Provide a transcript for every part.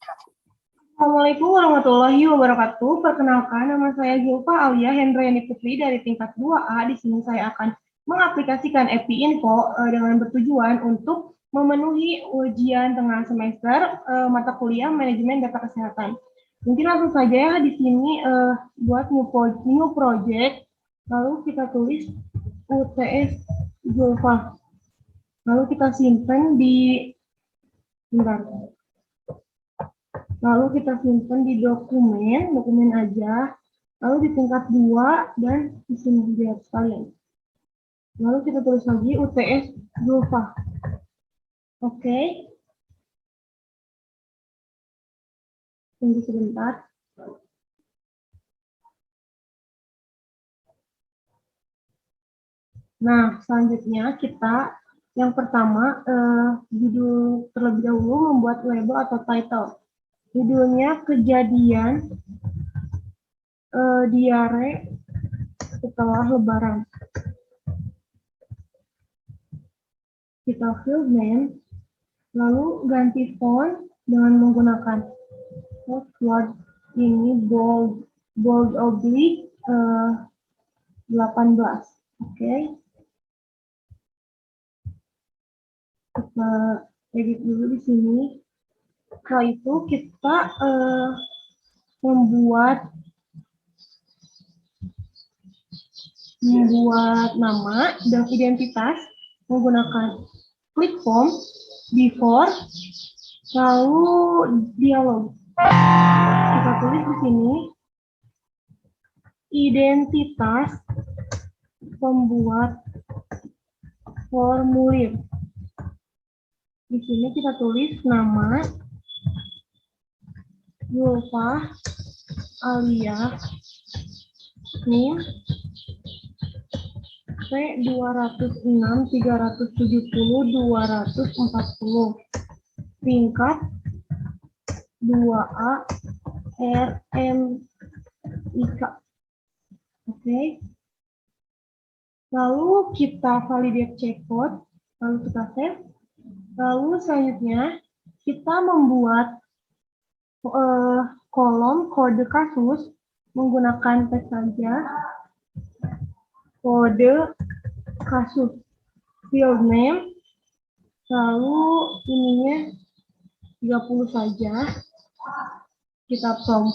Assalamualaikum warahmatullahi wabarakatuh. Perkenalkan, nama saya Zulfa Alia Hendriani Putri dari tingkat 2A. Di sini saya akan mengaplikasikan EPI Info dengan bertujuan untuk memenuhi ujian tengah semester mata kuliah manajemen data kesehatan. Mungkin langsung saja ya, di sini buat new project, lalu kita tulis UTS Zulfa. Lalu kita simpan di Lalu kita simpan di dokumen aja. Lalu di tingkat 2 dan di sini lihat sekalian. Lalu kita tulis lagi UTS Zulfa. Oke. Tunggu sebentar. Nah, selanjutnya kita yang pertama judul terlebih dahulu membuat label atau title. Judulnya kejadian diare setelah lebaran. Kita fill name, lalu ganti font dengan menggunakan Oxford ini bold oblique 18. Oke. Kita edit dulu di sini. Setelah itu kita membuat nama dan identitas menggunakan click form, before, lalu dialog. Kita tulis di sini identitas pembuat formulir. Di sini kita tulis nama Zulfa Alia NIM P206 370 240 tingkat 2A RMIK. Oke. Lalu kita validate checkcode, lalu kita save. Lalu selanjutnya kita membuat kolom kode kasus menggunakan teks saja. Kode kasus field name, lalu ininya 30 saja. Kita prompt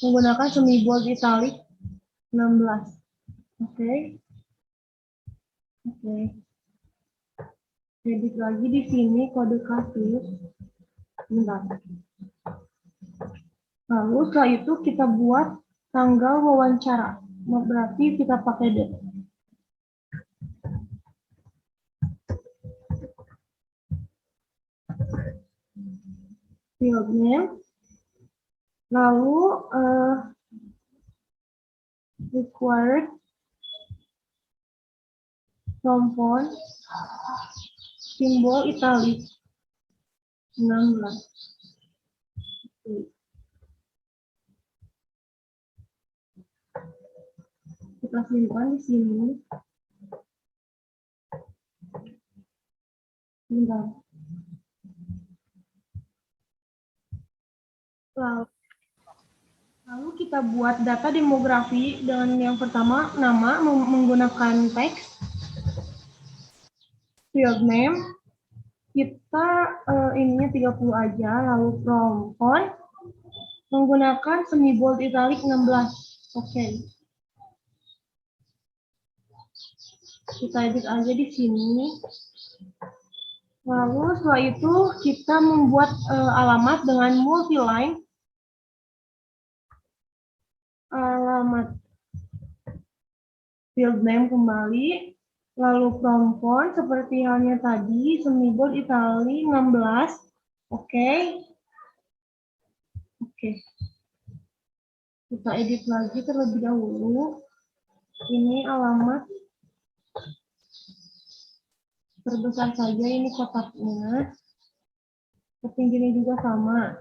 menggunakan semi bold italic 16. Oke. Edit lagi di sini kode kasus. Bentar. Lalu setelah itu kita buat tanggal wawancara. Berarti kita pakai date. Field name. Lalu required font simbol italic 16. Kita simpan di sini. Bentar. Lalu kita buat data demografi dengan yang pertama nama menggunakan teks, field name, kita ininya 30 aja, lalu prompt menggunakan semi bold italic 16. Oke. Kita edit aja di sini. Lalu setelah itu kita membuat alamat dengan multi-line. Alamat field name kembali, lalu prompt seperti halnya tadi, semi bold italic 16. Oke. Kita edit lagi terlebih dahulu. Ini alamat terbesar saja, ini kotaknya. Ketinggiannya juga sama.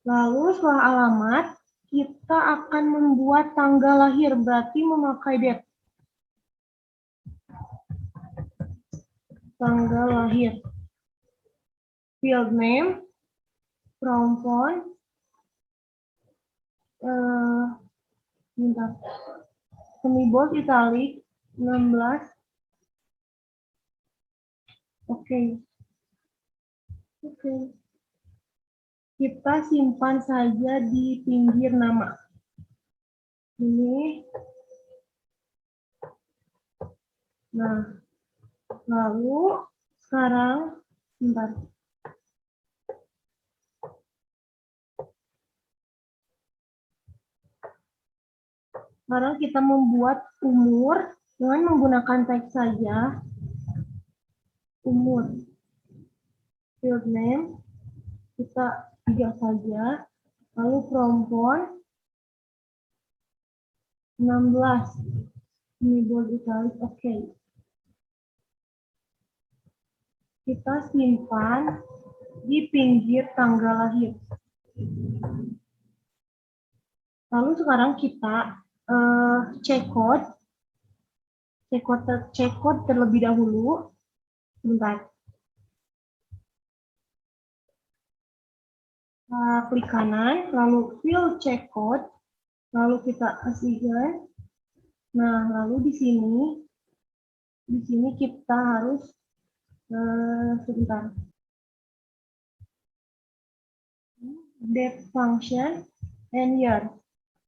Lalu setelah alamat, kita akan membuat tanggal lahir, berarti memakai date. tanggal lahir. Field name, perempuan, bentar. Semibold italic 16. Oke. Kita simpan saja di pinggir nama. Ini. Nah, lalu sekarang, bentar. Sekarang kita membuat umur dengan menggunakan teks saja. Umur. Field name. Kita 3 saja. Lalu perempuan 16. Ini bold italic. Oke. Kita simpan di pinggir tanggal lahir. Lalu sekarang kita cek code terlebih dahulu. Bentar. Klik kanan, lalu fill check code, lalu kita assign. Nah, lalu di sini kita harus sebentar. Date function and year.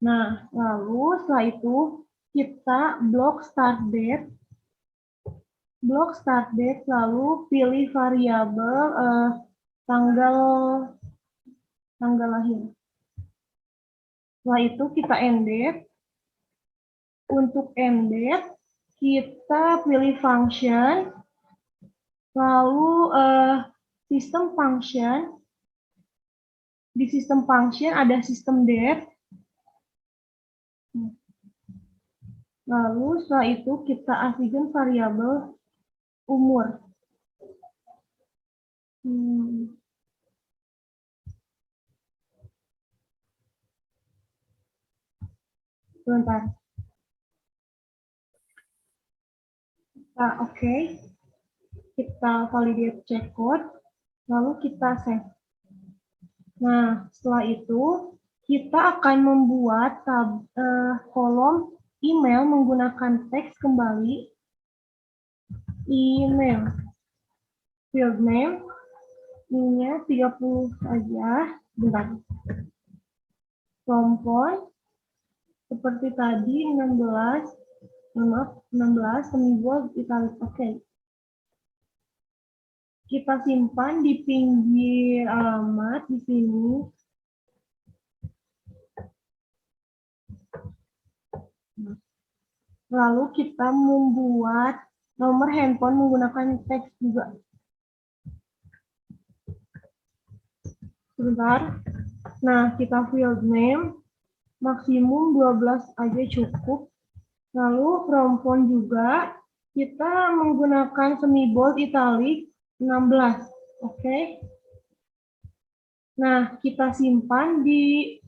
Nah, lalu setelah itu kita blok start date, lalu pilih variabel tanggal lahir. Setelah itu kita end date. Untuk end date kita pilih function, lalu system function. Di system function ada system date. Lalu setelah itu kita assign variabel umur. Sebentar. Oke. Kita validate check code, lalu kita save. Nah, setelah itu kita akan membuat kolom email menggunakan teks kembali. Email. Field name. Ini 30 saja. Bentar. Perempuan. Seperti tadi 16. Maaf, 16. Semibold italic. Oke. Kita simpan di pinggir alamat di sini. Lalu kita membuat nomor handphone menggunakan teks juga. Sebentar. Nah, kita field name maksimum 12 aja cukup. Lalu perempuan juga kita menggunakan semibold italic 16. Oke. Nah, kita simpan di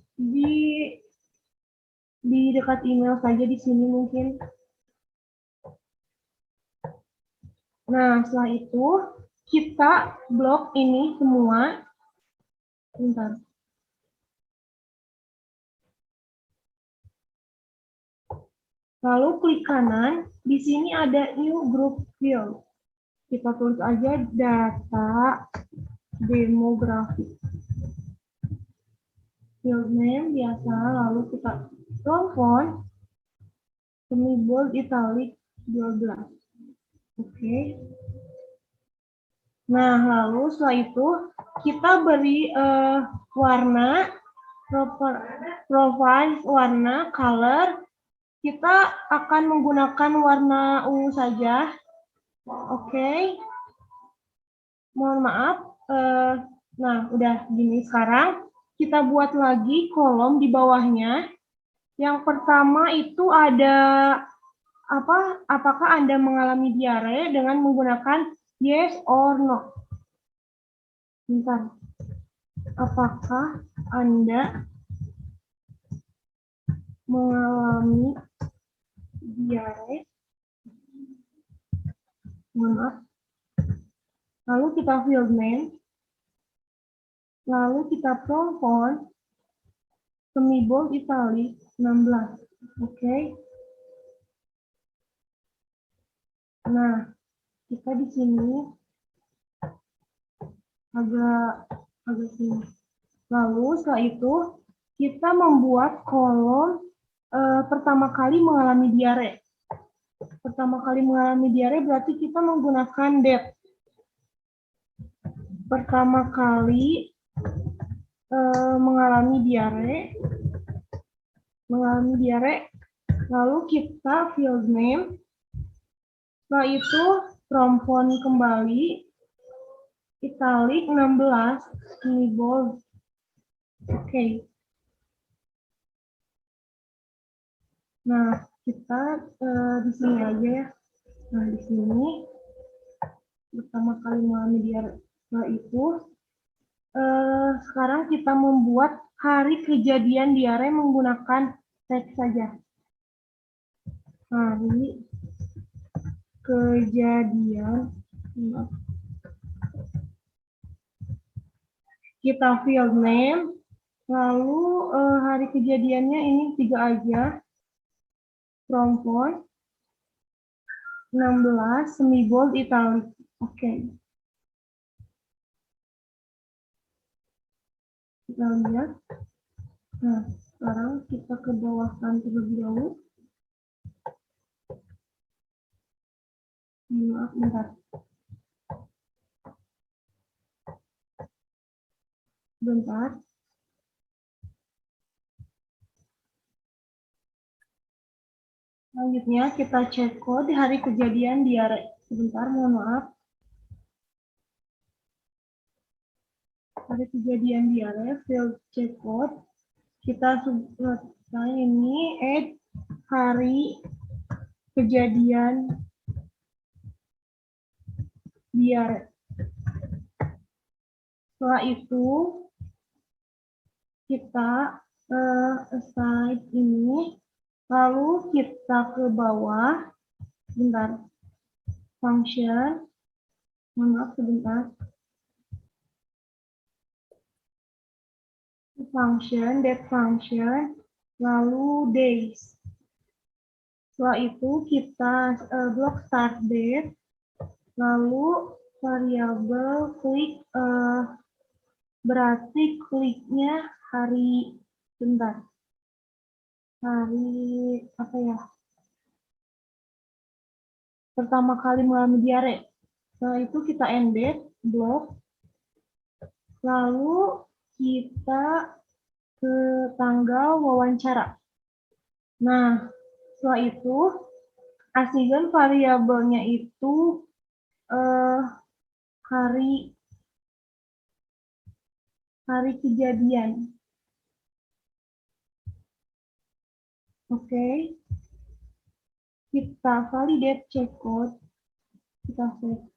dekat email saja di sini mungkin. Nah, setelah itu kita blok ini semua. Bentar. Lalu klik kanan, di sini ada new group field. Kita tulis aja data demografi. Field name biasa, lalu kita font semibold italic 12. Oke. Nah, lalu setelah itu kita beri warna, provide warna, color. Kita akan menggunakan warna ungu saja. Oke. Mohon maaf. Nah, udah gini sekarang. Kita buat lagi kolom di bawahnya. Yang pertama itu ada apakah Anda mengalami diare dengan menggunakan yes or no. Bentar. Apakah Anda mengalami diare? Mohon maaf. lalu kita field name, lalu kita prompt font, semi bold italic 16. Oke. Nah, kita di sini agak sini. Lalu setelah itu kita membuat kolom pertama kali mengalami diare. Pertama kali mengalami diare berarti kita menggunakan date. Pertama kali mengalami diare, lalu kita field name, setelah itu prompt font kembali, italic 16, ini bold. Oke. Nah, kita di sini aja ya. Nah, di sini pertama kali mengalami diare. Setelah itu, sekarang kita membuat hari kejadian diare menggunakan teks saja. Hari kejadian, kita field name, lalu hari kejadiannya ini 3 aja, prompt font 16, semi bold italic. Oke. Kita lihat. Nah, sekarang kita ke bawahkan terlebih dahulu. Maaf, bentar. Bentar. Selanjutnya kita cek kode hari kejadian diare. Sebentar, mohon maaf. Hari kejadian diare, field check code. Kita sebutkan ini add hari kejadian diare. Setelah itu kita assign ini, lalu kita ke bawah, bentar, function, maaf sebentar, function, date function, lalu days. Setelah itu kita blok start date, lalu variabel klik, berarti kliknya hari, bentar, hari apa ya, pertama kali mengalami diare. Setelah itu kita end date, blok, lalu kita ke tanggal wawancara. Nah, setelah itu assign variabelnya itu hari kejadian. Oke. Kita validate check code. Kita save.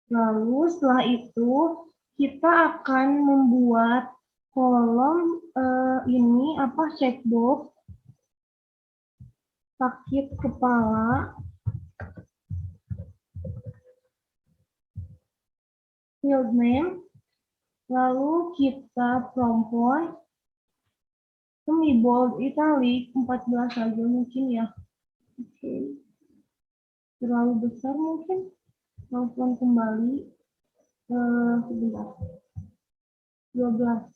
Lalu setelah itu kita akan membuat kolom ini apa, checkbox sakit kepala, field name, lalu kita prompt font semi bold italic 14 saja mungkin ya. Oke. Terlalu besar mungkin, maupun kembali sebentar, 12.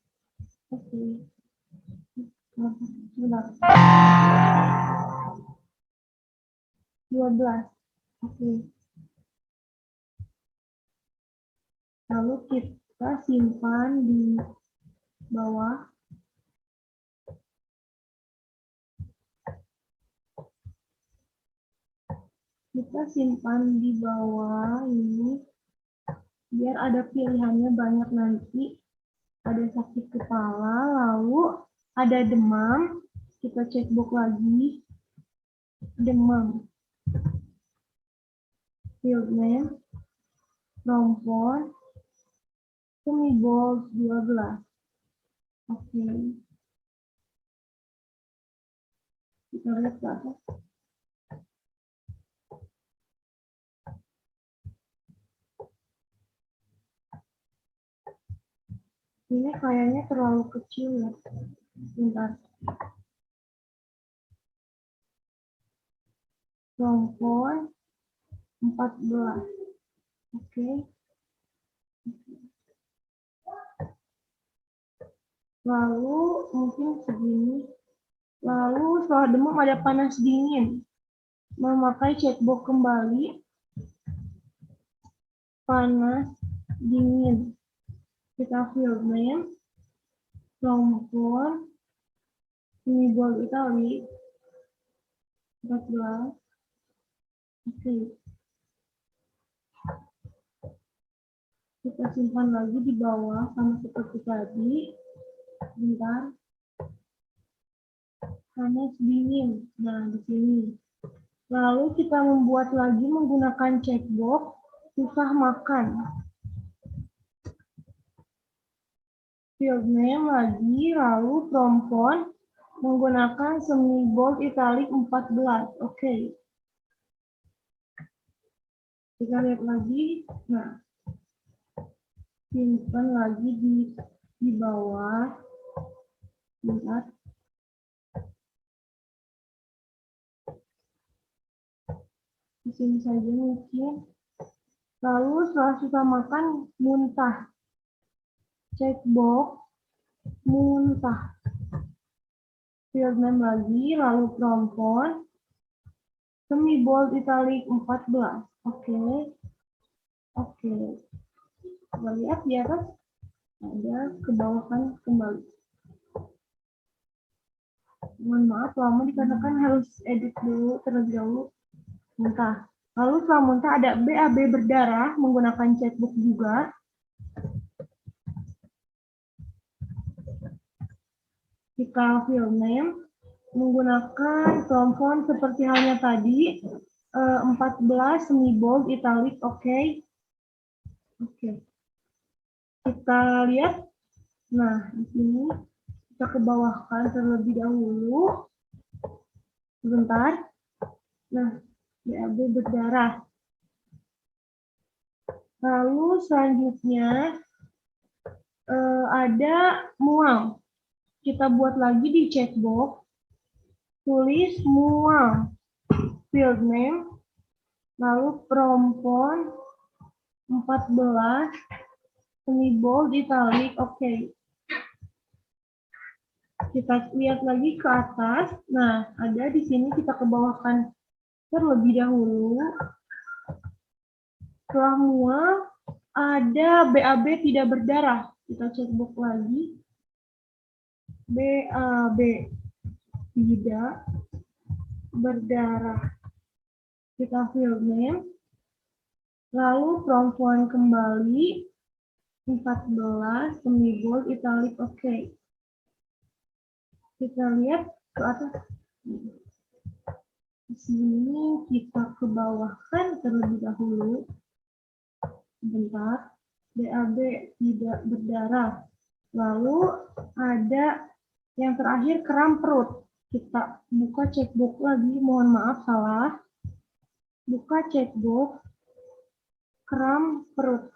Oke. Sebentar. 12. Oke. Lalu kita simpan di bawah. Kita simpan di bawah ini biar ada pilihannya banyak nanti. Ada sakit kepala, lalu ada demam. Kita checkbox lagi. Demam. Field name. Prompt font. Semi bold 12. Oke. Kita lihat ke atas. Ini kayaknya terlalu kecil ya. Bentar. Perempuan 14. Oke. Lalu mungkin segini. Lalu setelah demam ada panas dingin. Memakai chatbot kembali. Panas dingin. Kita fill name. Perempuan. Ini bold italic. 14. Oke. Kita simpan lagi di bawah sama seperti tadi. Bentar. Panas dingin. Nah, di sini. Lalu kita membuat lagi menggunakan checkbox susah makan. Field name lagi, lalu perempuan menggunakan semi bold italic 14. Oke. Kita lihat lagi. Nah, simpan lagi di bawah. Bentar. Di sini saja mungkin. Lalu setelah susah makan, muntah. Checkbox, muntah. Field name lagi, lalu perempuan. Semi bold italic 14. Oke. Oke. Kita lihat di atas. Ada ke bawah kan kembali. Mohon maaf, lama dikatakan harus edit dulu terlebih dahulu. Muntah. Lalu setelah muntah ada BAB berdarah menggunakan chatbox juga. Kita fill name menggunakan perempuan seperti halnya tadi 14 semi bold italic. Oke. Oke. Kita lihat. Nah, di sini kita ke bawahkan terlebih dahulu. Sebentar. Nah, BAB berdarah. Lalu selanjutnya ada mual. Kita buat lagi di chatbox. Tulis mual. Field name. Lalu perempuan 14. Semi bold italic. Oke. Kita lihat lagi ke atas. Nah, ada di sini kita ke bawahkan terlebih dahulu. Setelah mual, ada BAB tidak berdarah. Kita chatbox lagi. BAB tidak berdarah. Kita fill name. Lalu perempuan kembali. 14 semi bold italic. Oke. Kita lihat ke atas. Di sini kita ke bawahkan terlebih dahulu. Sebentar. BAB tidak berdarah. Lalu ada yang terakhir kram perut. Kita buka chatbox lagi. Mohon maaf salah. Buka chatbox. Kram perut.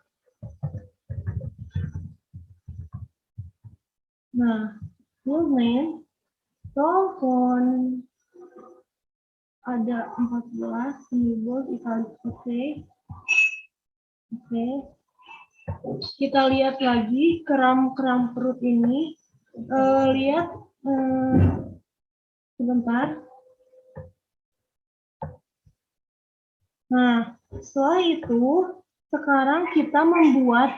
Nah, full name. Telepon. Ada 14 semi bold italic. Oke. Oke. Kita lihat lagi kram-kram perut ini. Lihat sebentar. Nah, setelah itu sekarang kita membuat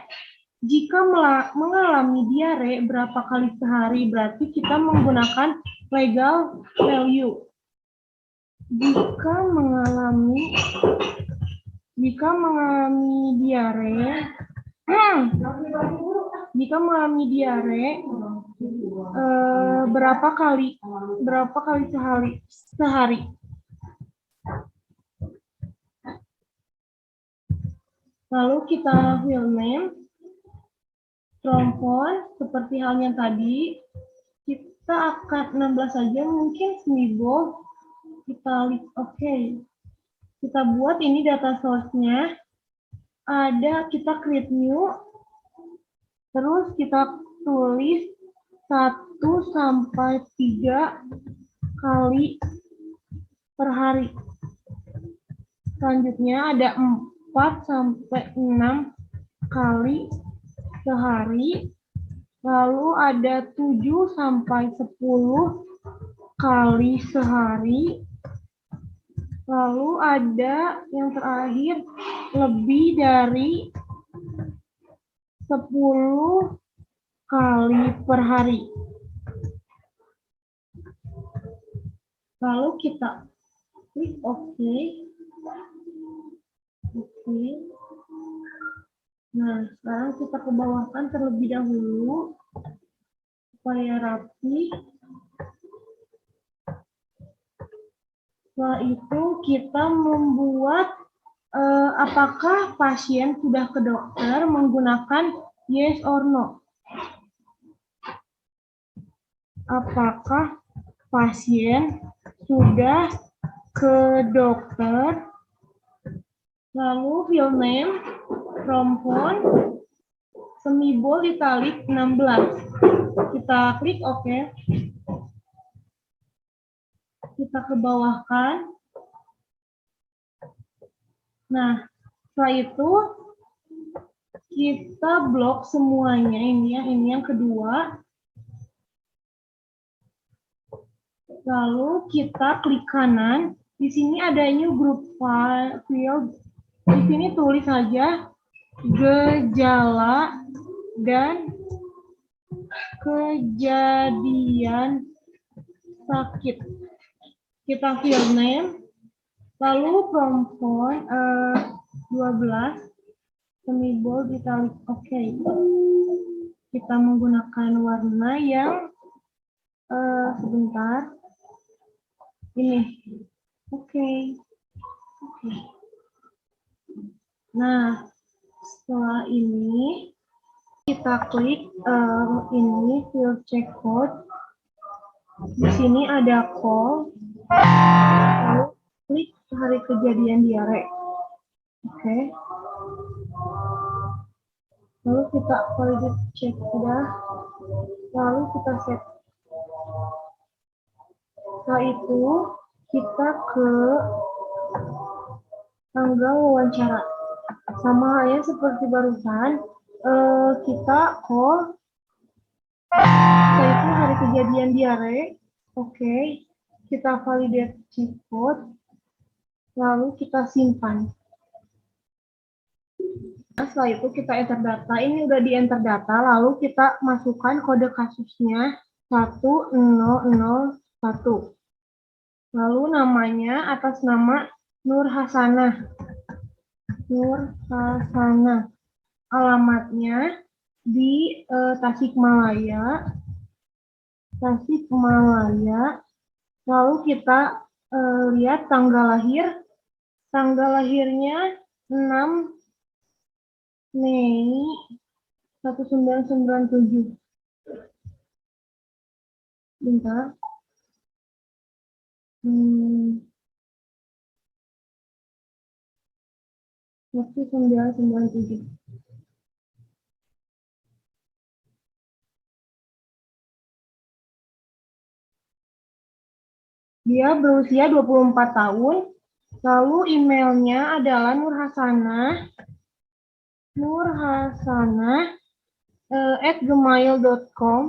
jika mengalami diare berapa kali sehari, berarti kita menggunakan legal value. Jika mengalami diare, berapa kali sehari. Lalu kita fill name perempuan seperti halnya tadi. Kita akan 16 saja, mungkin semi bold italic. Oke. Kita buat ini data source-nya. Ada kita create new. Terus kita tulis 1 sampai 3 kali per hari. Selanjutnya ada 4 sampai 6 kali sehari. Lalu ada 7 sampai 10 kali sehari. Lalu ada yang terakhir lebih dari 10 kali per hari. Lalu kita klik OK. Oke. Nah, sekarang kita ke bawahkan terlebih dahulu supaya rapi. Setelah itu kita membuat apakah pasien sudah ke dokter menggunakan yes or no. Apakah pasien sudah ke dokter, lalu fill name, perempuan, semibold italic 16. Kita klik OK. Kita ke bawahkan. Nah, setelah itu kita blok semuanya. Ini yang kedua. Lalu kita klik kanan. Di sini ada new group field. Di sini tulis saja gejala dan kejadian sakit. Kita fill name, lalu perempuan 12, semibold italic. Oke. Kita menggunakan warna yang sebentar. Ini. Oke. Nah, setelah ini kita klik ini field check code. Di sini ada call. Lalu klik hari kejadian diare. Oke. Lalu kita validate check sudah. Lalu kita set. Setelah itu kita ke tanggal wawancara. Sama halnya seperti barusan, kita call. Setelah itu hari kejadian diare. Oke. Kita validate check code. Lalu kita simpan. Nah, setelah itu kita enter data. Ini udah di enter data. Lalu kita masukkan kode kasusnya 1001. Lalu namanya atas nama Nur Hasanah. Nur Hasanah. Alamatnya di Tasikmalaya. Lalu kita lihat tanggal lahir. Tanggal lahirnya 6 Mei 1997. Bentar. 1997. Dia berusia 24 tahun. Lalu emailnya adalah nurhasanah@gmail.com.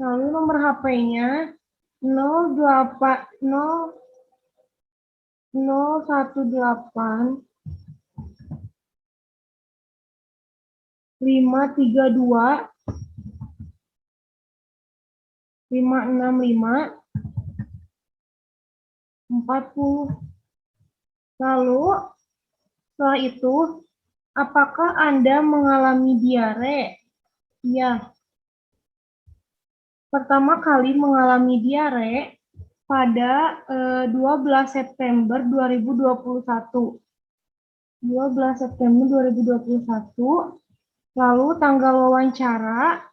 Lalu nomor HP-nya 018 532 565 40. Lalu setelah itu, apakah Anda mengalami diare? Ya. Pertama kali mengalami diare pada 12 September 2021. 12 September 2021. Lalu tanggal wawancara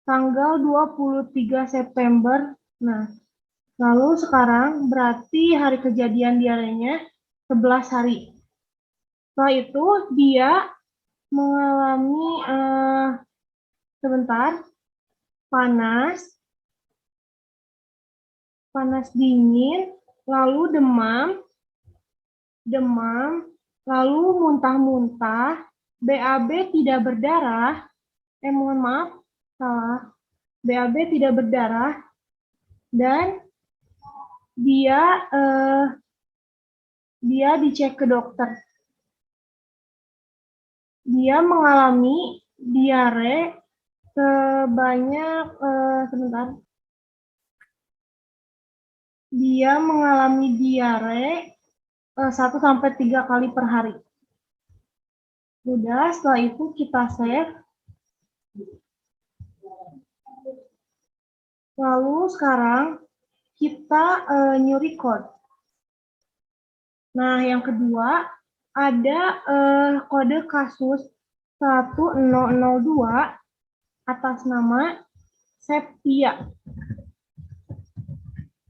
tanggal 23 September. Nah, lalu sekarang berarti hari kejadian diarenya 11 hari. Setelah itu dia mengalami sebentar, panas dingin, lalu demam, lalu muntah-muntah, BAB tidak berdarah, mohon maaf, salah, BAB tidak berdarah, dan dia dicek ke dokter. Dia mengalami diare sebanyak, dia mengalami diare 1-3 kali per hari. Udah, setelah itu kita save. Lalu sekarang kita new record. Nah, yang kedua ada kode kasus 1002 atas nama Septia.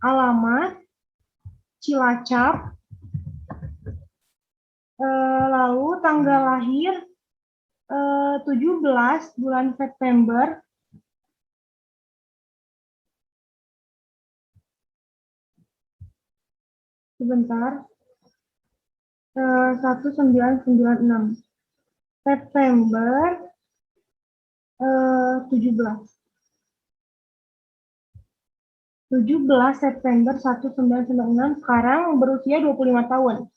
Alamat Cilacap. Lalu tanggal lahir 17 bulan September. Sebentar. 1996. September 17 September 1996, sekarang berusia 25 tahun.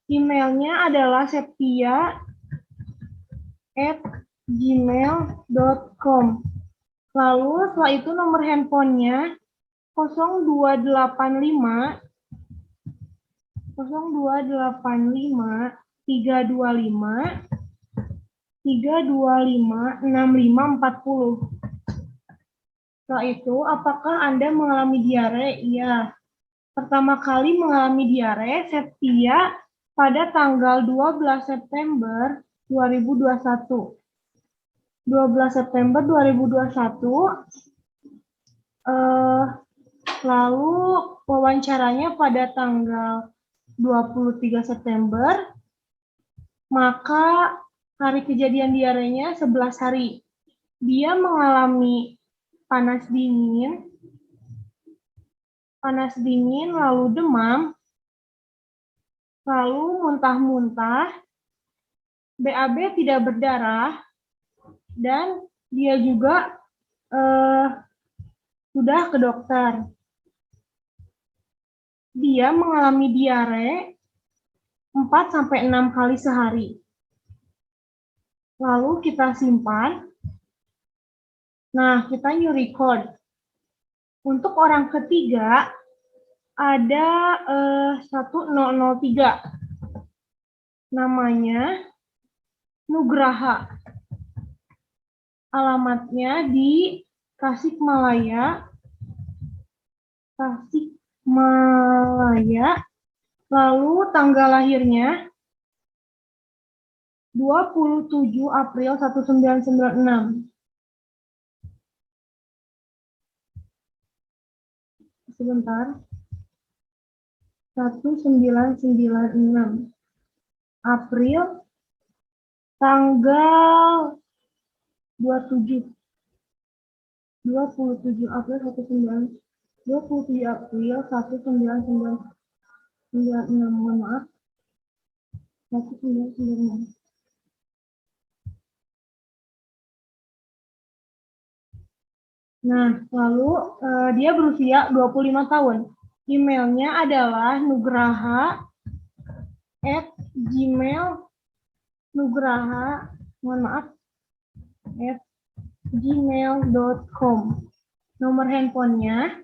Emailnya adalah septia@gmail.com. Lalu setelah itu nomor handphonenya 0285 325 6540. Setelah itu, apakah Anda mengalami diare? Iya. Pertama kali mengalami diare, Septia pada tanggal 12 September 2021. 12 September 2021, lalu wawancaranya pada tanggal 23 September, maka hari kejadian diarenya 11 hari. Dia mengalami panas dingin, lalu demam, lalu muntah-muntah, BAB tidak berdarah, dan dia juga sudah ke dokter. Dia mengalami diare 4-6 kali sehari. Lalu kita simpan. Nah, kita new record. Untuk orang ketiga, ada 1003. Namanya Nugraha. Alamatnya di Tasikmalaya. Lalu tanggal lahirnya 27 April 1996. Sebentar. 1996. April tanggal 27 April 1996. Mohon maaf. 1996. Nah, lalu dia berusia 25 tahun. Emailnya adalah nugraha@gmail.com. Nomor handphonenya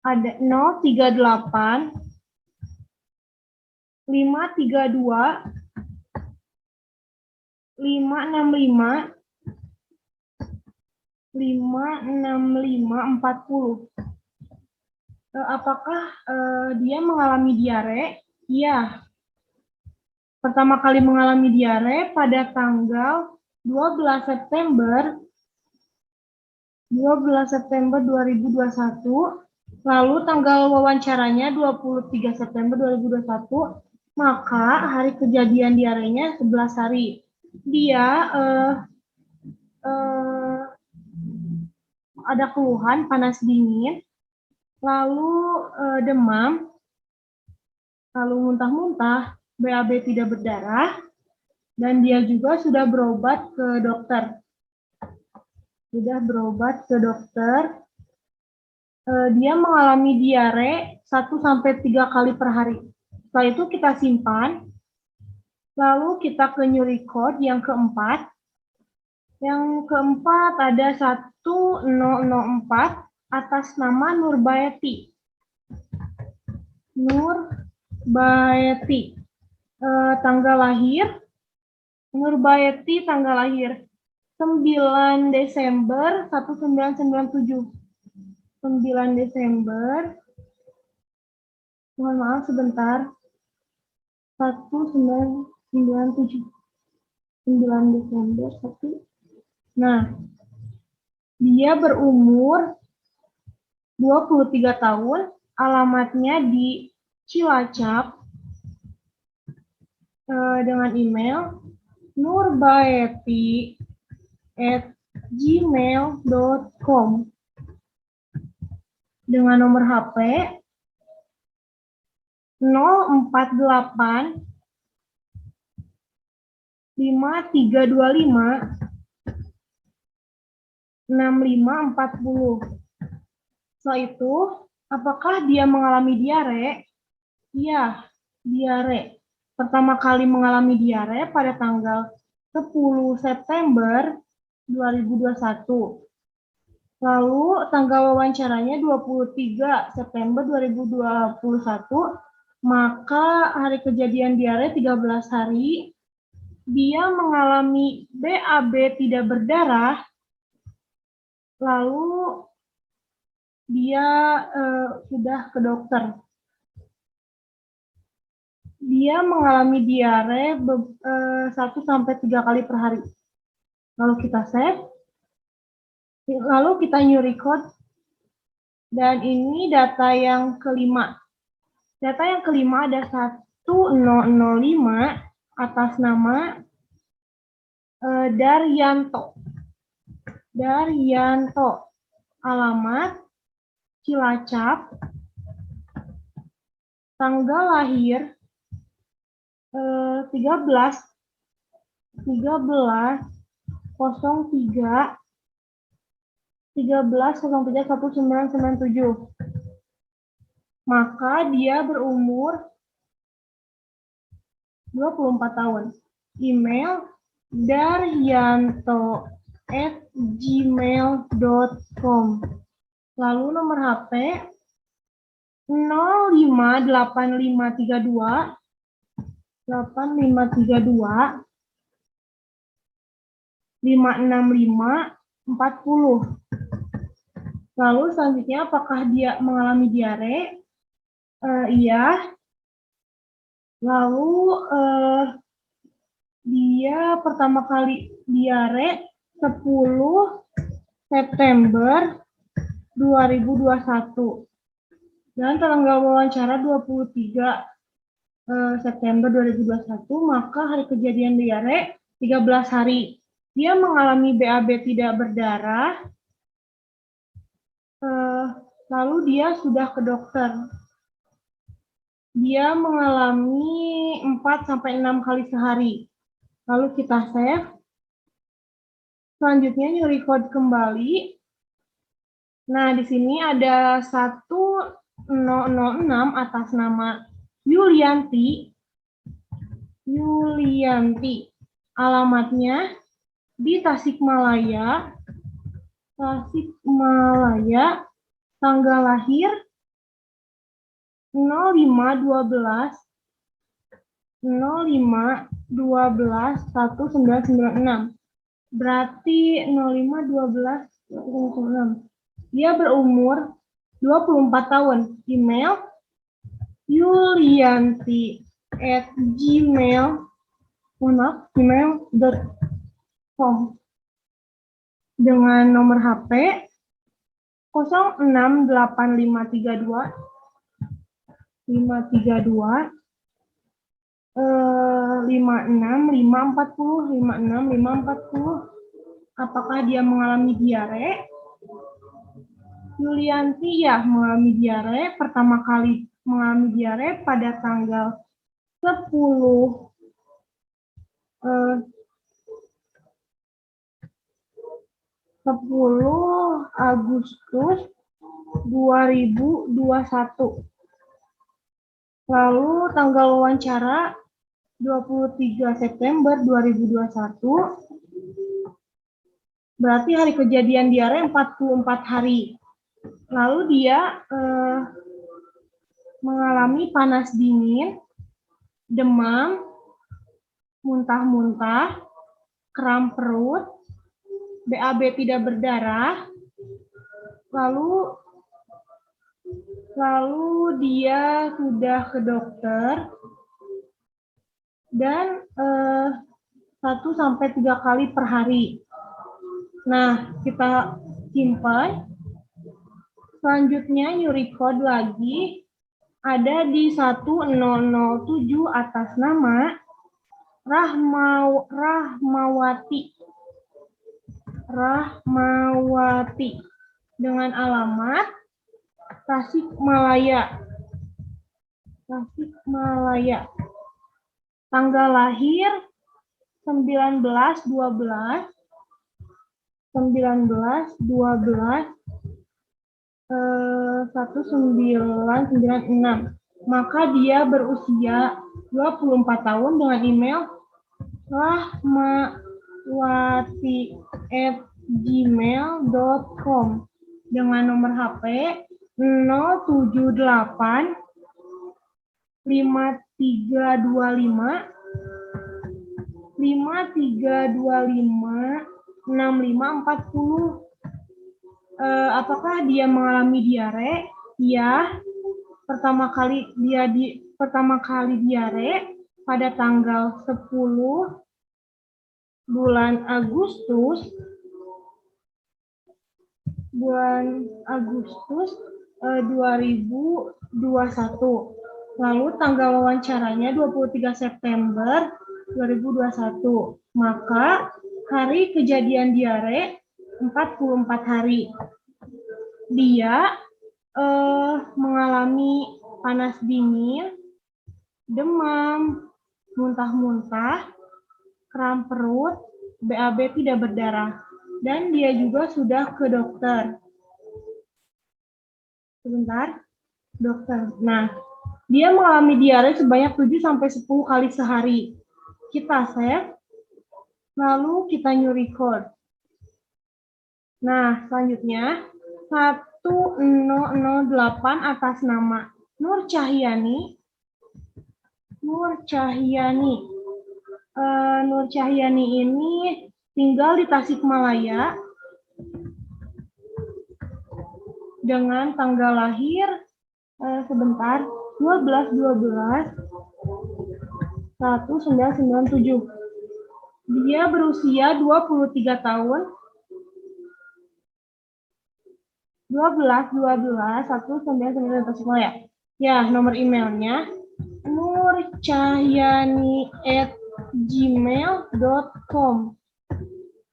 ada 038 532 565 56540. Apakah dia mengalami diare? Iya. Pertama kali mengalami diare pada tanggal 12 September 2021. Lalu tanggal wawancaranya 23 September 2021. Maka hari kejadian diarenya 11 hari. dia ada keluhan panas dingin, lalu demam, lalu muntah-muntah, BAB tidak berdarah, dan dia juga sudah berobat ke dokter. Dia mengalami diare 1-3 kali per hari. Setelah itu kita simpan, lalu kita ke new record yang keempat. Yang keempat ada 1004 atas nama Nurbaeti. Tanggal lahir, Nurbaeti tanggal lahir 9 Desember 1997. 9 Desember, mohon maaf sebentar, 1997. 9 Desember 1. Nah, dia berumur 23 tahun, alamatnya di Cilacap, dengan email nurbaeti@gmail.com, dengan nomor HP 048 5325 6540. Setelah itu, apakah dia mengalami diare? Iya, diare. Pertama kali mengalami diare pada tanggal 10 September 2021. Lalu tanggal wawancaranya 23 September 2021, maka hari kejadian diare 13 hari, dia mengalami BAB tidak berdarah, lalu dia sudah ke dokter. Dia mengalami diare 1-3 kali per hari. Lalu kita save, lalu kita new record, dan ini data yang kelima. Data yang kelima ada 1005 atas nama Daryanto. Alamat Cilacap, tanggal lahir 13/03/1997. Maka dia berumur 24 tahun. Email daryanto@gmail.com. Lalu nomor HP 058532 56540. Lalu selanjutnya, apakah dia mengalami diare? Iya. Lalu dia pertama kali diare 10 September 2021. Dan tanggal wawancara 23 September 2021, maka hari kejadian diare 13 hari. Dia mengalami BAB tidak berdarah, lalu dia sudah ke dokter. Dia mengalami 4-6 kali sehari. Lalu kita save. Selanjutnya new record kembali. Nah, di sini ada 1006 atas nama Yulianti. Alamatnya di Tasikmalaya. Tanggal lahir 05/12/1996. Berarti 05/12/1996. Dia berumur 24 tahun. Email yulianti@gmail.com, dengan nomor HP 068532 56, 540, 56, 540. Apakah dia mengalami diare? Yulianti ya mengalami diare, pertama kali mengalami diare pada tanggal 10 Agustus 2021. Lalu tanggal wawancara 23 September 2021. Berarti hari kejadian diare 44 hari. Lalu dia mengalami panas dingin, demam, muntah-muntah, kram perut, BAB tidak berdarah, lalu dia sudah ke dokter dan 1-3 kali per hari. Nah, kita simpan. Selanjutnya new record lagi ada di 1007 atas nama Rahmawati dengan alamat Tasikmalaya. Tanggal lahir 19/12/1996. Maka dia berusia 24 tahun dengan email rahmawati@gmail.com dengan nomor HP 078 5325 6540. Apakah dia mengalami diare? Ya. Pertama kali diare pada tanggal 10 bulan Agustus 2021. Lalu tanggal wawancaranya 23 September 2021. Maka hari kejadian diare 44 hari. Dia mengalami panas dingin, demam, muntah-muntah, kram perut, BAB tidak berdarah. Dan dia juga sudah ke dokter. Sebentar, dokter. Nah, dia mengalami diare sebanyak 7-10 kali sehari. Kita save, lalu kita new record. Nah, selanjutnya 1008 atas nama Nur Cahyani. Nur Cahyani ini tinggal di Tasikmalaya dengan tanggal lahir 12/12/1997. Dia berusia 23 tahun. 12/12/1997 ya. Nomor emailnya nurcahyani@gmail.com.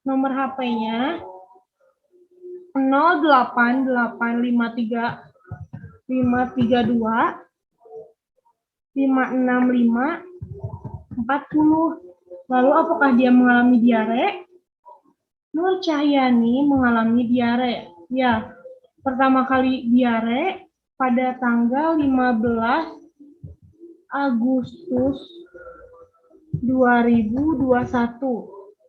Nomor HP-nya 08853 532 565 40. Lalu apakah dia mengalami diare? Nur Cahyani mengalami diare. Ya, pertama kali diare pada tanggal 15 Agustus 2021.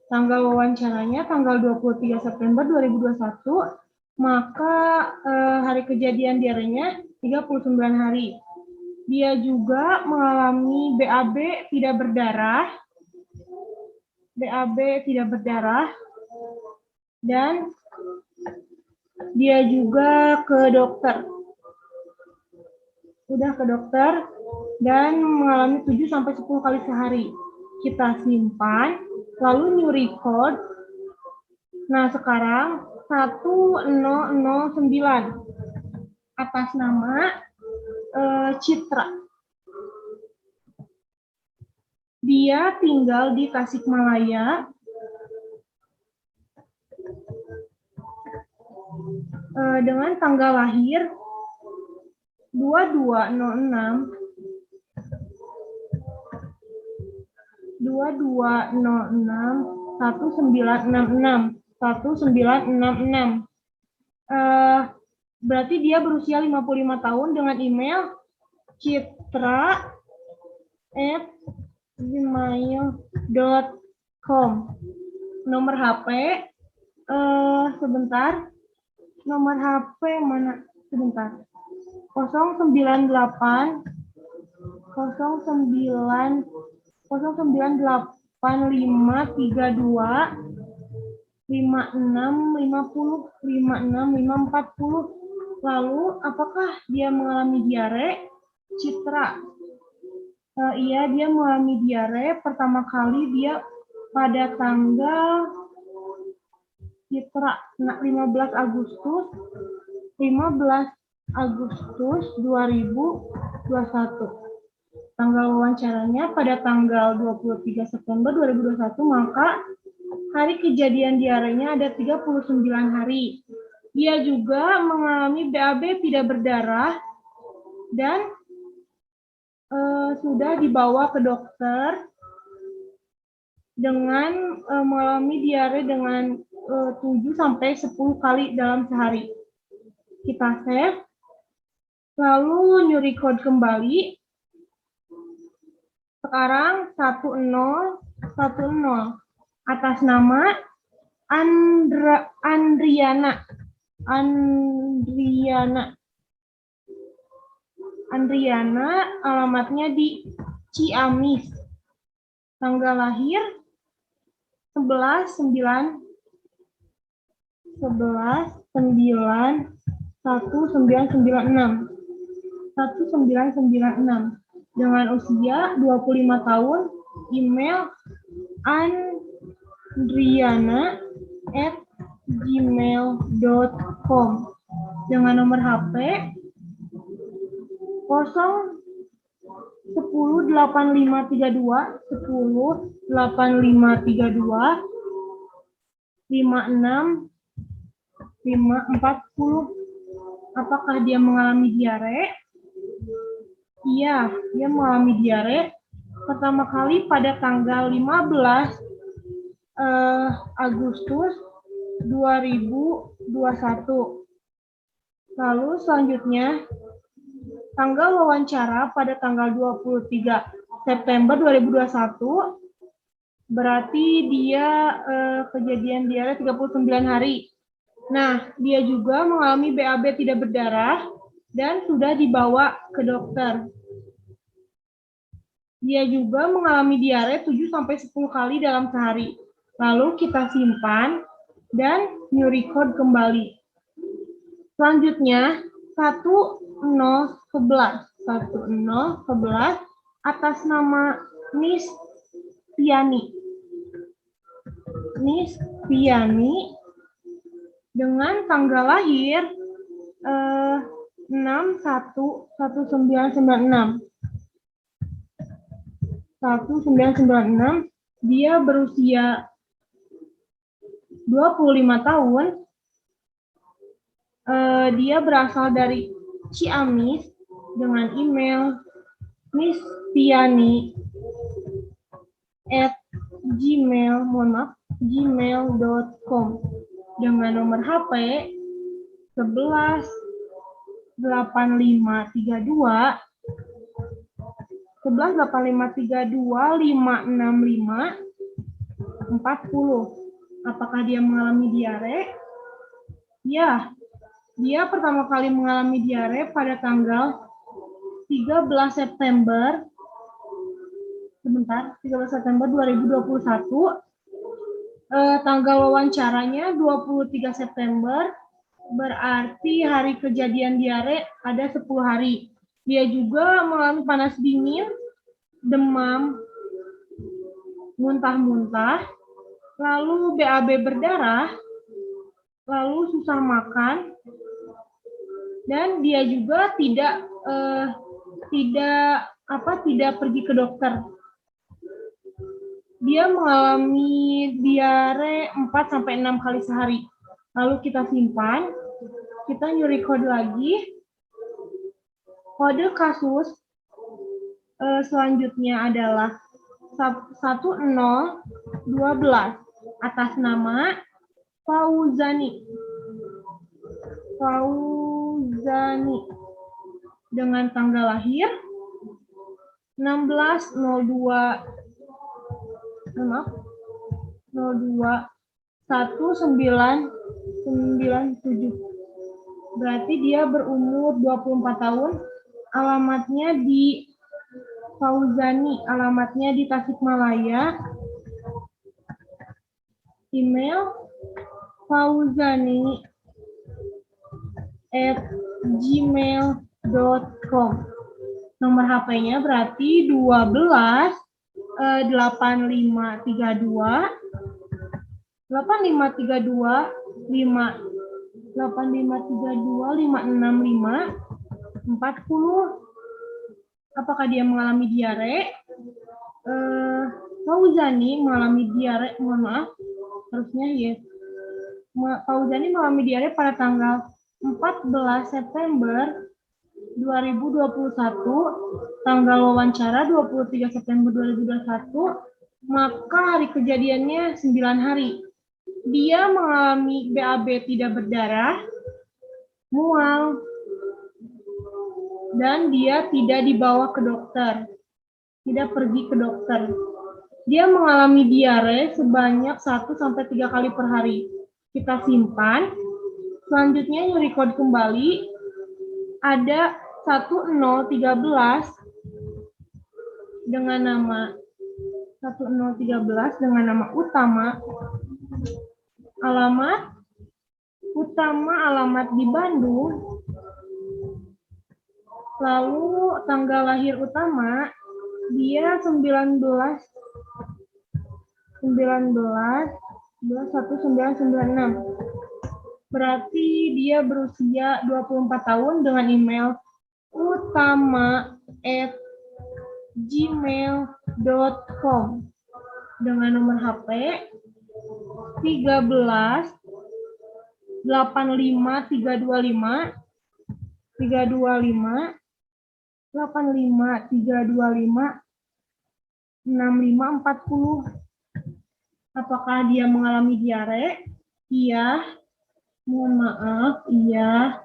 Tanggal wawancaranya tanggal 23 September 2021. Maka hari kejadian diarenya 39 hari. Dia juga mengalami BAB tidak berdarah. Dan dia juga ke dokter. Sudah ke dokter dan mengalami 7-10 kali sehari. Kita simpan, lalu new record. Nah, sekarang 1009 atas nama Citra. Dia tinggal di Tasikmalaya. Dengan tanggal lahir 2206 1966. Berarti dia berusia 55 tahun dengan email citra@gmail.com. Nomor HP, sebentar. Nomor HP mana? Sebentar. 098 098 56 Lalu, apakah dia mengalami diare? Citra. Iya, dia mengalami diare. Pertama kali dia pada tanggal Citra 15 Agustus 2021. Tanggal wawancaranya pada tanggal 23 September 2021, maka hari kejadian diarenya ada 39 hari. Dia juga mengalami BAB tidak berdarah dan sudah dibawa ke dokter dengan mengalami diare dengan 7-10 kali dalam sehari. Kita save, lalu new record kembali. Sekarang 1010 atas nama Andriana, alamatnya di Ciamis. Tanggal lahir 11/9/1996. Dengan usia 25 tahun, email andriana@gmail.com. Dengan nomor HP 0108532 56540. Apakah dia mengalami diare? Iya, dia mengalami diare pertama kali pada tanggal 15 Agustus 2021. Lalu selanjutnya, tanggal wawancara pada tanggal 23 September 2021, berarti dia kejadian diare 39 hari. Nah, dia juga mengalami BAB tidak berdarah dan sudah dibawa ke dokter. Dia juga mengalami diare 7-10 kali dalam sehari. Lalu kita simpan dan new record kembali. Selanjutnya, 1011 atas nama Miss Piani dengan tanggal lahir 6/1/1996. Dia berusia 25 tahun. Dia berasal dari Ciamis dengan email misspiani@gmail.com dengan nomor HP 118532 56540. Apakah dia mengalami diare? Ya, dia pertama kali mengalami diare pada tanggal 13 September 2021. Tanggal wawancaranya 23 September, berarti hari kejadian diare ada 10 hari. Dia juga mengalami panas dingin, demam, muntah-muntah, lalu BAB berdarah, lalu susah makan, dan dia juga tidak pergi ke dokter. Dia mengalami diare 4-6 kali sehari. Lalu kita simpan, kita new record lagi. Kode kasus selanjutnya adalah 1012 atas nama Fauzani. Dengan tanggal lahir 16/02 1997. Berarti dia berumur 24 tahun. Alamatnya di Fauzani, alamatnya di Tasikmalaya. Email fauzani@gmail.com. Nomor HP-nya berarti 12 8532 565 40. Apakah dia mengalami diare? Fauzani mengalami diare, mohon maaf, harusnya yes. Fauzani mengalami diare pada tanggal 14 September 2021, tanggal wawancara 23 September 2021, maka hari kejadiannya 9 hari. Dia mengalami BAB tidak berdarah, mual, dan dia tidak dibawa ke dokter, tidak pergi ke dokter. Dia mengalami diare sebanyak 1-3 kali per hari. Kita simpan. Selanjutnya yang record kembali ada 1013 dengan nama utama. Alamat di Bandung. Lalu tanggal lahir utama dia 19/1996. Berarti dia berusia 24 tahun dengan email utama@gmail.com dengan nomor HP 13 85 325 6540. Apakah dia mengalami diare? Iya. Mohon maaf, iya.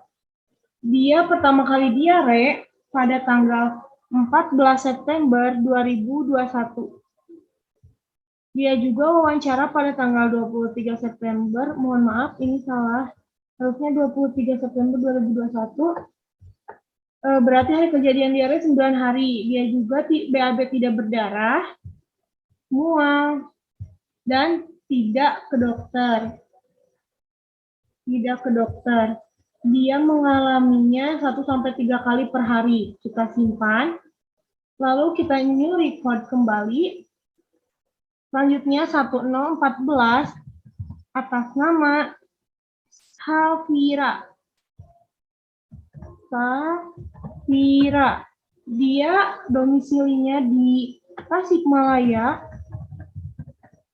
Dia pertama kali diare pada tanggal 14 September 2021. Dia juga wawancara pada tanggal 23 September, mohon maaf ini salah, harusnya 23 September 2021. Berarti hari kejadian diare 9 hari. Dia juga BAB tidak berdarah, mual, dan tidak ke dokter. Dia mengalaminya 1-3 kali per hari. Kita simpan. Lalu kita new record kembali. Selanjutnya 1014 atas nama Safira. Dia domisilinya di Tasikmalaya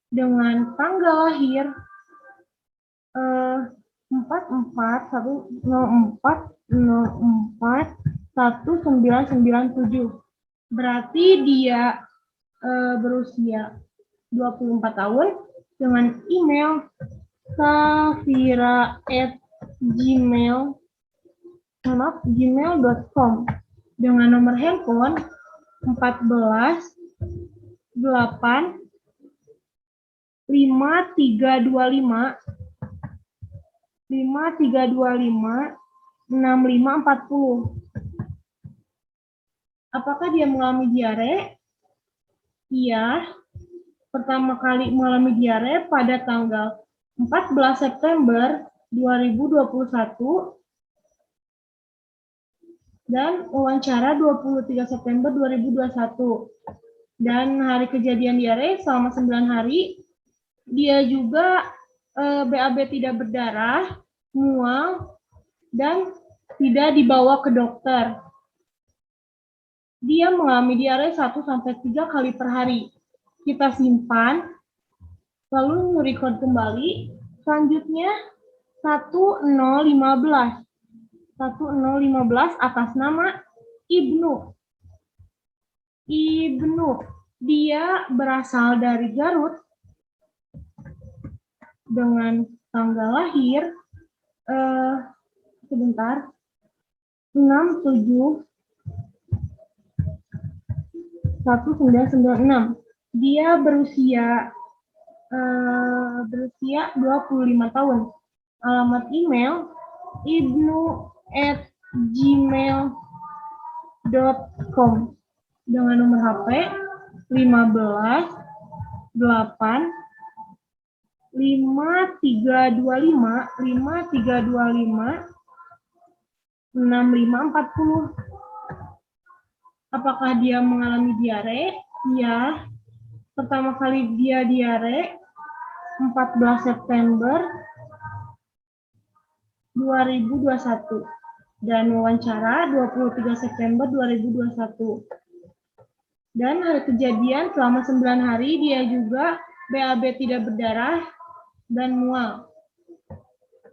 dengan tanggal lahir 1997. Berarti dia berusia 24 tahun dengan email safira@gmail.com dengan nomor handphone 14 8 5325 6540. Apakah dia mengalami diare? Iya. Pertama kali mengalami diare pada tanggal 14 September 2021 dan wawancara 23 September 2021. Dan hari kejadian diare selama 9 hari. Dia juga BAB tidak berdarah, mual, dan tidak dibawa ke dokter. Dia mengalami diare 1-3 kali per hari. Kita simpan, lalu record kembali. Selanjutnya 1015. 1015 atas nama Ibnu. Dia berasal dari Garut dengan tanggal lahir 67 1996. Dia berusia 25 tahun. Alamat email ibnu@gmail.com dengan nomor HP 15 8 5325 6540. Apakah dia mengalami diare? Ya. Pertama kali dia diare 14 September 2021 dan wawancara 23 September 2021. Dan hari kejadian selama 9 hari dia juga BAB tidak berdarah dan mual.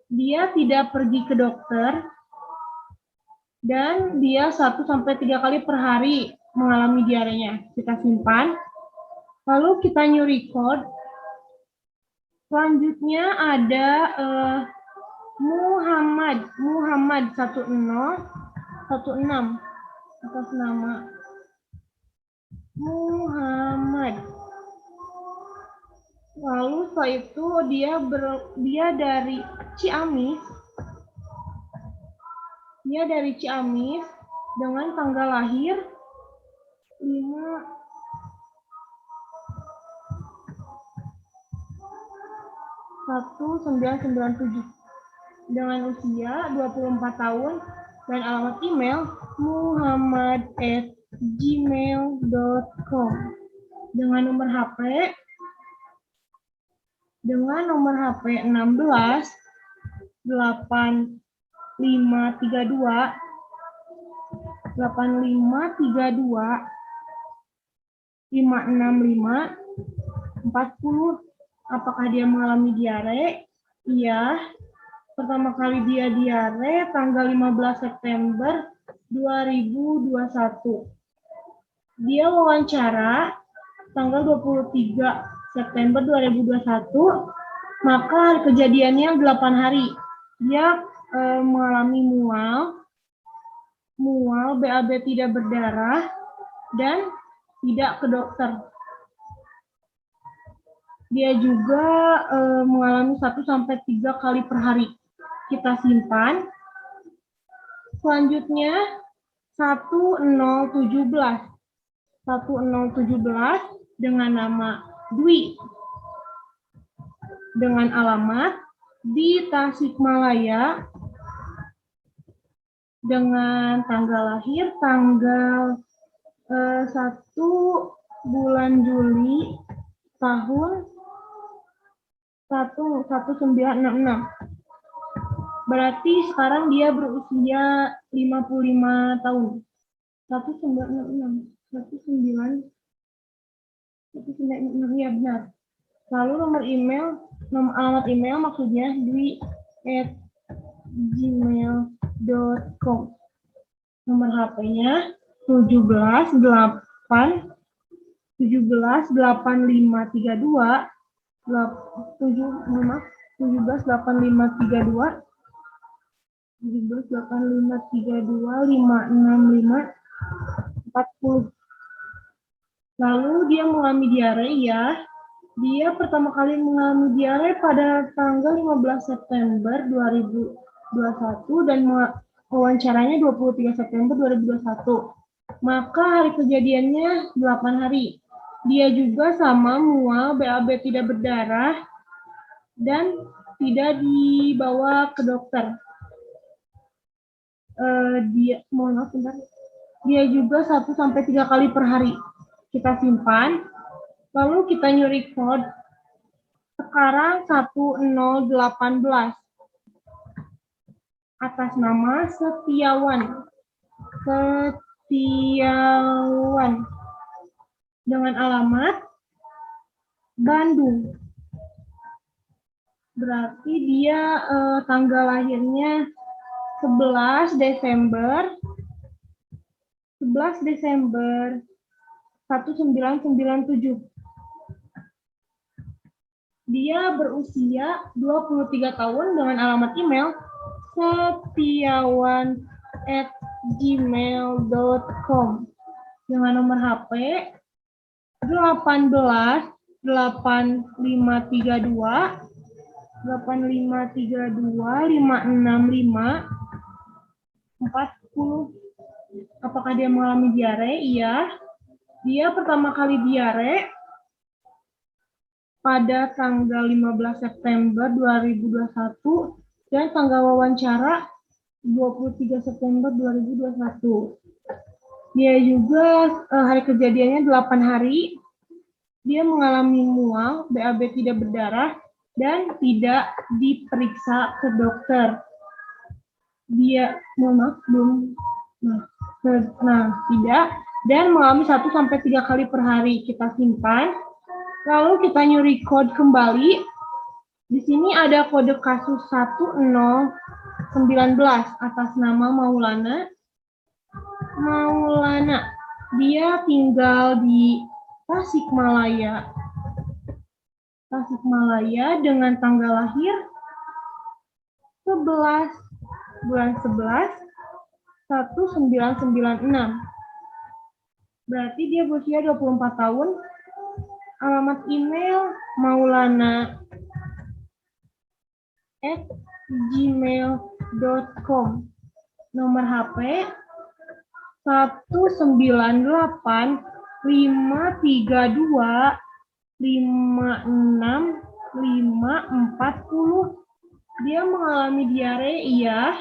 Dia tidak pergi ke dokter dan dia 1-3 kali per hari mengalami diarenya. Kita simpan. Lalu kita new record. Selanjutnya ada Muhammad 1016 atas nama Muhammad. Lalu setelah itu dia dari Ciamis. Dia dari Ciamis dengan tanggal lahir 5/1/1997 dengan usia 24 tahun dan alamat email muhammad@gmail.com dengan nomor HP 16 8532 565 40. Apakah dia mengalami diare? Iya. Pertama kali dia diare tanggal 15 September 2021. Dia wawancara tanggal 23 September 2021, maka hari kejadiannya 8 hari. Dia mengalami mual, BAB tidak berdarah, dan tidak ke dokter. Dia juga mengalami 1-3 kali per hari. Kita simpan. Selanjutnya 1017 dengan nama Dwi dengan alamat di Tasikmalaya dengan tanggal lahir tanggal 1 bulan Juli tahun 1966. Berarti sekarang dia berusia 55 tahun. 1966 ya benar. Lalu alamat email maksudnya dwi@gmail.com. Nomor HP-nya 178532 56540. Lalu dia mengalami diare ya. Dia pertama kali mengalami diare pada tanggal 15 September 2021 dan wawancaranya 23 September 2021. Maka hari kejadiannya 8 hari. Dia juga sama mual, BAB tidak berdarah, dan tidak dibawa ke dokter. Dia juga 1-3 kali per hari. Kita simpan, lalu kita new record. Sekarang 1018 atas nama Setiawan dengan alamat Bandung. Berarti dia tanggal lahirnya 11 Desember 1997. Dia berusia 23 tahun dengan alamat email setiawan@gmail.com dengan nomor HP 18 8532 565 40. Apakah dia mengalami diare? Iya. Dia pertama kali diare pada tanggal 15 September 2021 dan tanggal wawancara 23 September 2021. Dia juga hari kejadiannya 8 hari. Dia mengalami mual, BAB tidak berdarah, dan tidak diperiksa ke dokter. Dia, tidak, dan mengalami 1-3 kali per hari. Kita simpan, lalu kita new record kembali. Di sini ada kode kasus 1019 atas nama Maulana. Dia tinggal di Tasikmalaya dengan tanggal lahir 11 bulan 11 1996. Berarti dia berusia 24 tahun. Alamat email maulana@gmail.com. Nomor HP 198 532 56 540. Dia mengalami diare, iya.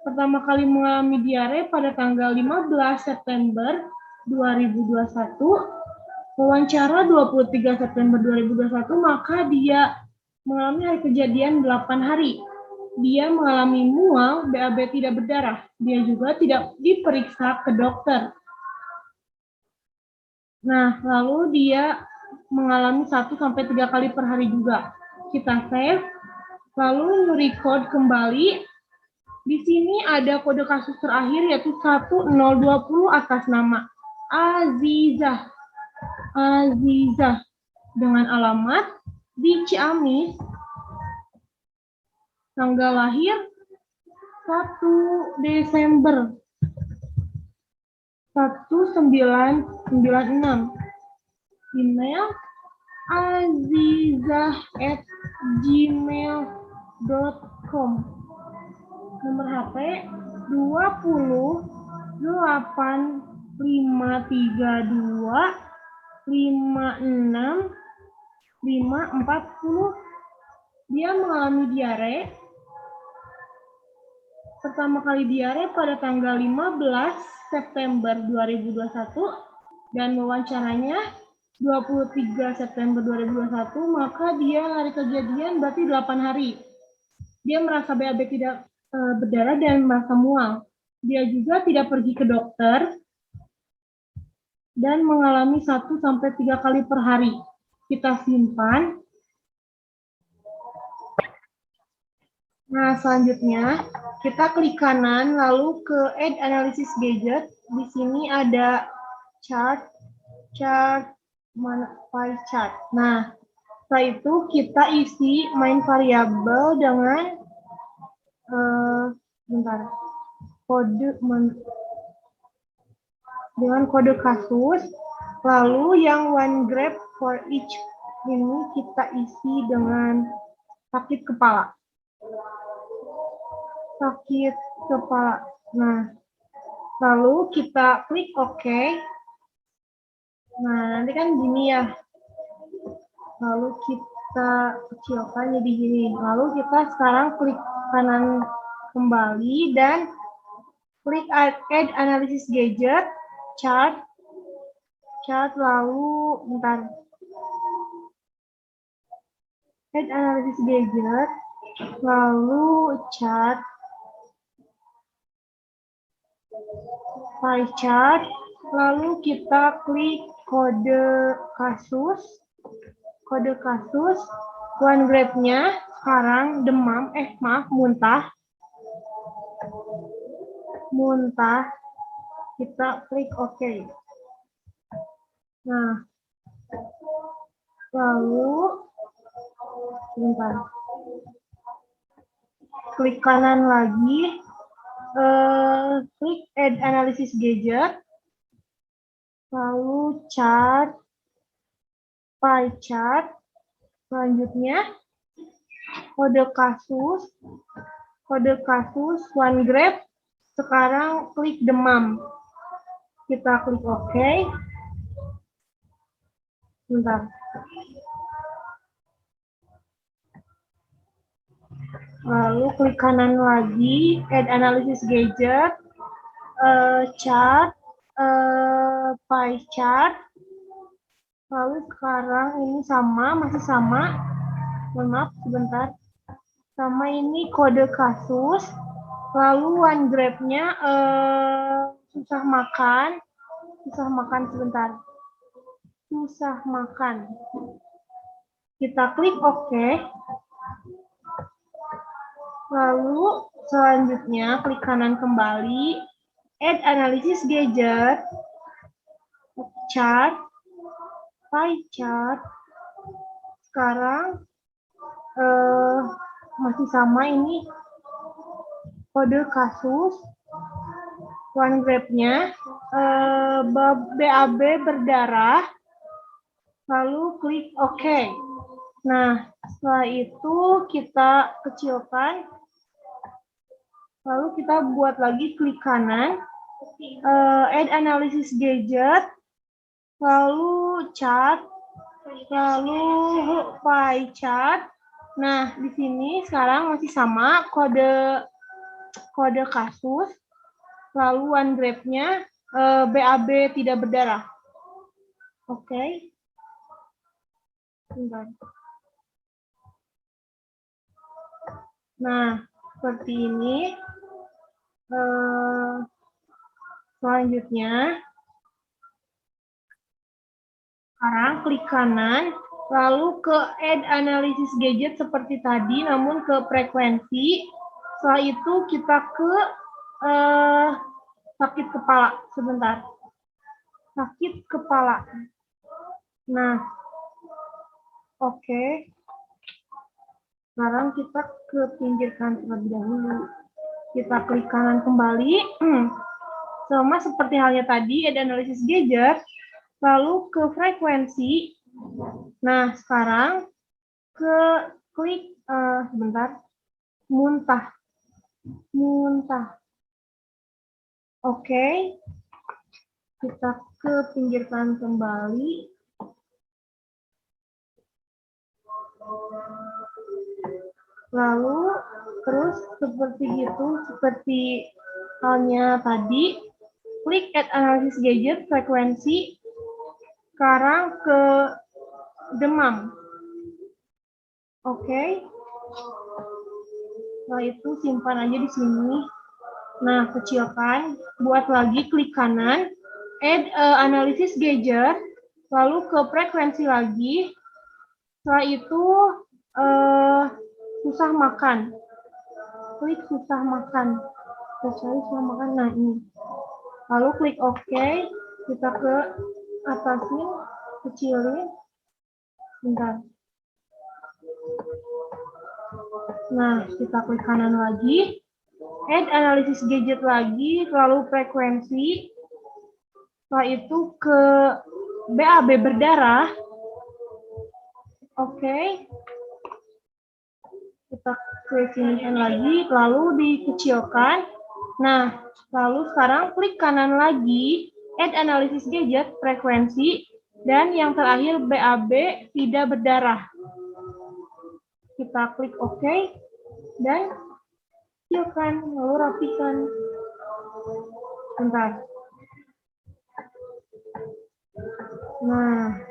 Pertama kali mengalami diare pada tanggal 15 September 2021. Wawancara 23 September 2021, maka dia mengalami hari kejadian 8 hari. Dia mengalami mual, BAB tidak berdarah. Dia juga tidak diperiksa ke dokter. Nah, lalu dia mengalami 1-3 kali per hari juga. Kita save, lalu record kembali. Di sini ada kode kasus terakhir yaitu 1020 atas nama Azizah dengan alamat di Ciamis. Tanggal lahir 1 Desember 1996. Email azizah@gmail.com. Nomor HP 20 8 532 56 540. Dia mengalami diare. Pertama kali diare pada tanggal 15 September 2021 dan wawancaranya 23 September 2021, maka dia hari kejadian berarti 8 hari. Dia merasa BAB tidak berdarah dan merasa mual. Dia juga tidak pergi ke dokter dan mengalami 1-3 kali per hari. Kita simpan. Nah, selanjutnya kita klik kanan lalu ke Add Analysis Gadget. Di sini ada chart pie chart. Nah, setelah itu kita isi main variabel dengan kode kasus, lalu yang one graph for each ini kita isi dengan sakit kepala. Nah, lalu kita klik OK. Nah, nanti kan gini ya. Lalu kita kecilkan jadi gini. Lalu kita sekarang klik kanan kembali dan klik Add Analysis Gadget, chart, lalu Add Analysis Gadget, lalu chart, pie chart, lalu kita klik kode kasus, kode kasus, one grade-nya sekarang demam, muntah. Muntah, kita klik OK. Nah, lalu, sebentar. Klik kanan lagi, klik Add Analysis Gadget, lalu chart, pie chart, selanjutnya kode kasus, one grade, sekarang klik demam. Kita klik OK. Bentar. Lalu klik kanan lagi, Add Analysis Gadget, chart, pie chart. Lalu sekarang ini masih sama. Mohon maaf, sebentar. Sama ini kode kasus. Lalu one grade-nya susah makan sebentar. Susah makan. Kita klik OK. Lalu selanjutnya klik kanan kembali, Add Analysis Gadget, chart, pie chart. Sekarang masih sama ini kode kasus, one grade-nya BAB berdarah, lalu klik OK. Nah, setelah itu kita kecilkan, lalu kita buat lagi klik kanan, Add Analysis Gadget, lalu chart, lalu pie chart. Nah, di sini sekarang masih sama kode kasus, lalu one grade-nya BAB tidak berdarah. Oke. Bentar. Nah, seperti ini. Selanjutnya, sekarang klik kanan, lalu ke Add Analysis Gadget seperti tadi, namun ke frekuensi. Setelah itu kita ke sakit kepala. Sebentar. Sakit kepala. Nah, oke. Sekarang kita ke pinggirkan terlebih dahulu. Kita klik kanan kembali. Sama seperti halnya tadi, Add Analysis Gadget. Lalu ke frekuensi. Nah, sekarang klik sebentar. Muntah. Oke. Kita ke pinggirkan kembali. Lalu terus seperti itu, seperti halnya tadi, klik Add Analysis Gadget, frekuensi, sekarang ke demam. Oke. Setelah itu simpan aja di sini. Nah, kecilkan, buat lagi klik kanan, Add Analysis Gadget, lalu ke frekuensi lagi. Setelah itu susah makan. Klik susah makan. Susah makan. Nah, ini. Lalu klik OK. Kita ke atasin, kecilin. Bentar. Nah, kita klik kanan lagi. Add Analysis Gadget lagi, lalu frekuensi. Setelah itu ke BAB berdarah. Oke. Kita klik sinikan lagi, lalu dikecilkan. Nah, lalu sekarang klik kanan lagi, Add Analysis Gadget, frekuensi, dan yang terakhir BAB tidak berdarah. Kita klik OK, dan kecilkan, lalu rapikan. Bentar. Nah.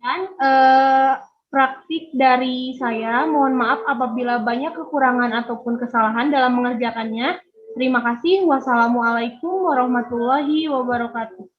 Dan praktik dari saya, mohon maaf apabila banyak kekurangan ataupun kesalahan dalam mengerjakannya. Terima kasih. Wassalamualaikum warahmatullahi wabarakatuh.